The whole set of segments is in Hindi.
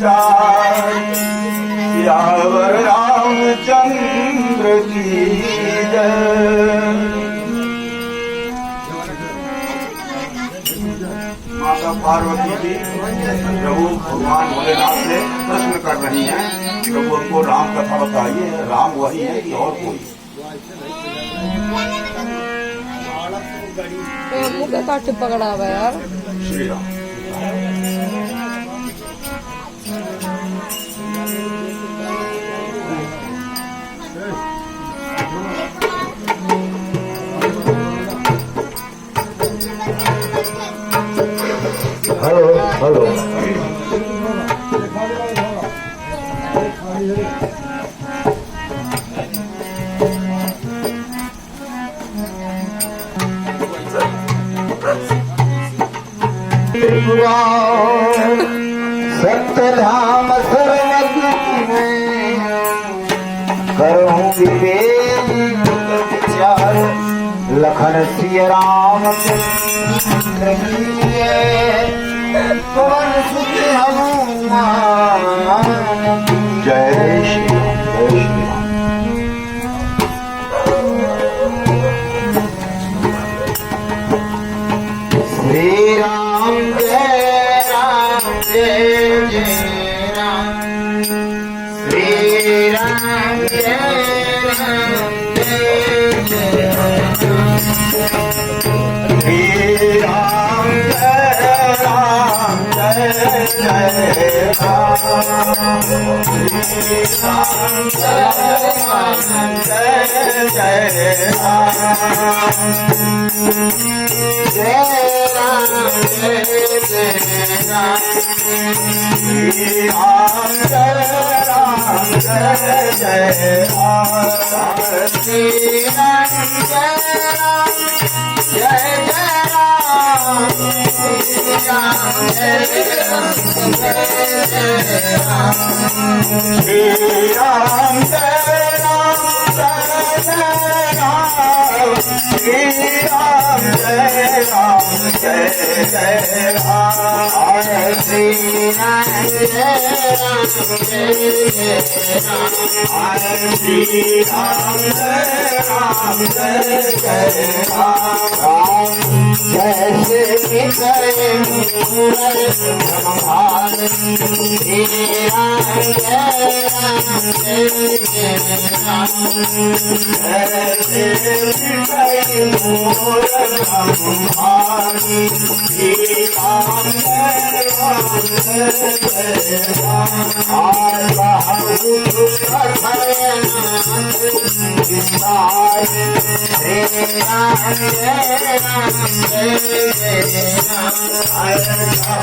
जाय। सियावर रामचंद्र की जय। माता पार्वती जी प्रभु भगवान भोलेनाथ से प्रश्न कर रही हैं, प्रभु उनको राम कथा बताइए, राम वही है कि और कोई? मुझे काट पकड़ा हुआ यार। श्री राम। Hello hello. सत्यधाम सर्वज्ञ में करूँ विचार लखन सिय राम पवन सुत हनुमान। जय श्री राम, जय श्री राम। श्री राम जय राम जय जय राम। श्री राम जय राम जय जय राम। श्री राम जय राम जय जय राम। श्री राम जय राम जय जय राम। जय राम जय जय राम। श्री राम जय राम जय जय राम। श्री राम जय राम जय जय राम। श्री राम जय राम जय जय राम। श्री राम जय राम जय जय राम। श्री राम जय राम जय जय राम। श्री राम जय राम जय जय राम। श्री राम जय राम जय जय राम। जैसे निकले मूरत ब्रह्मांड। श्री राम जय राम जय जय राम। जैसे निकले मूरत ब्रह्मांड। श्री राम जय राम जय जय राम। आज बहु कथन विस्तार। श्री राम जय राम जय जय राम।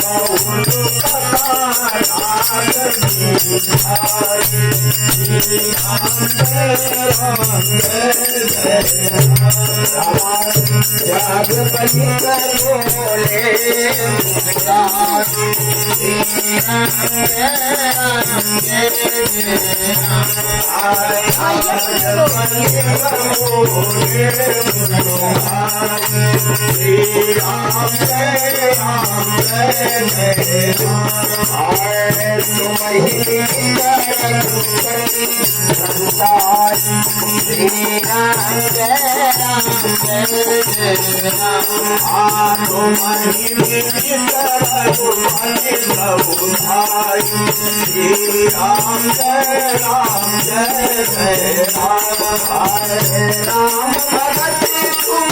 बहु कथन विस्तार। श्री राम जय राम जय जय राम। जग बलि कर बोले मुस्कान। श्री राम जय राम जय जय राम। जग बलि कर बोले मुस्कान। श्री राम जय राम जय जय राम। तुम ही संसार। श्री राम जय राम जय जय राम। तुम ही प्रभु भाई। श्री राम जय राम जय जय राम। राम भगत तुम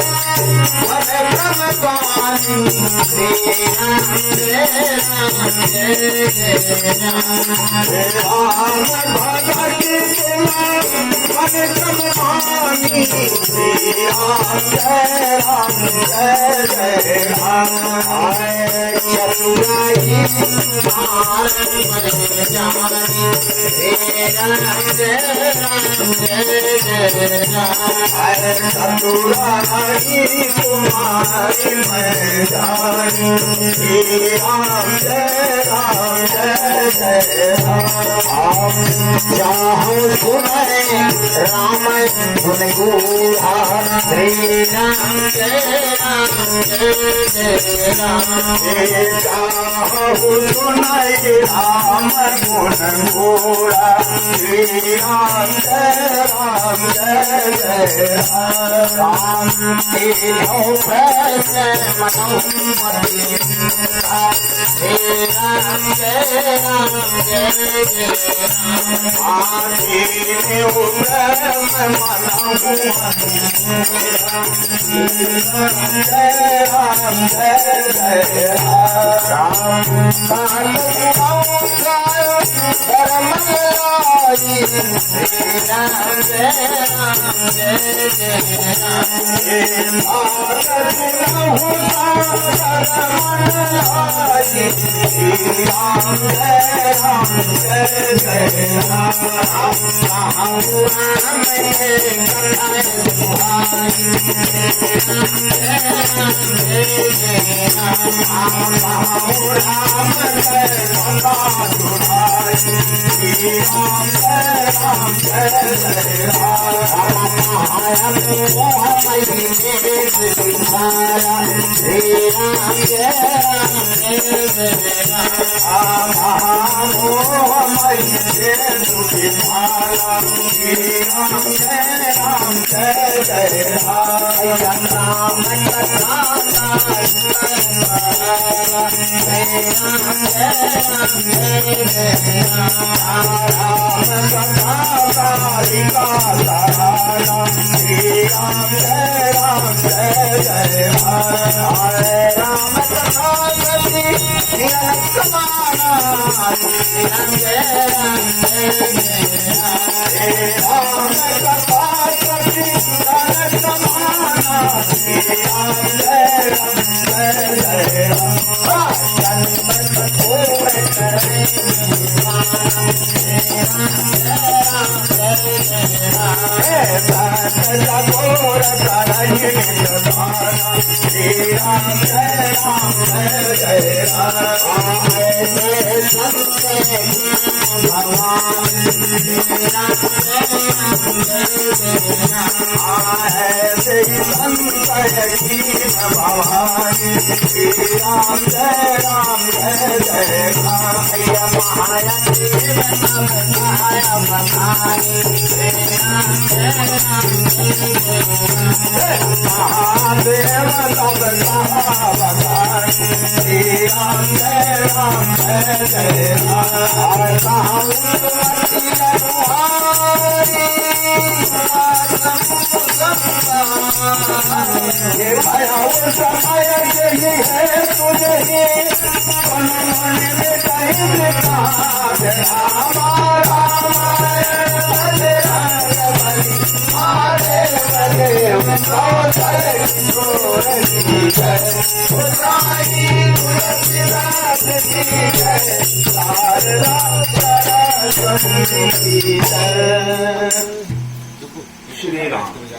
मन क्रम पानी। श्री राम जय राम जय जय राम। राम भगत तुम मन क्रम पानी। श्री राम जय राम जय जय राम। चतुराई मार में जानी। श्री राम जय राम जय जय राम। चतुराई तुम्हारी मैं जानी। श्री राम जय राम जय जय राम। चाहूँ सुने राम गुण गुहा। श्री राम जय सुनाई राम गुण गोड़ा श्री राम जय राम तीनों पैसे मनोमती श्री राम जय आदि श्री राम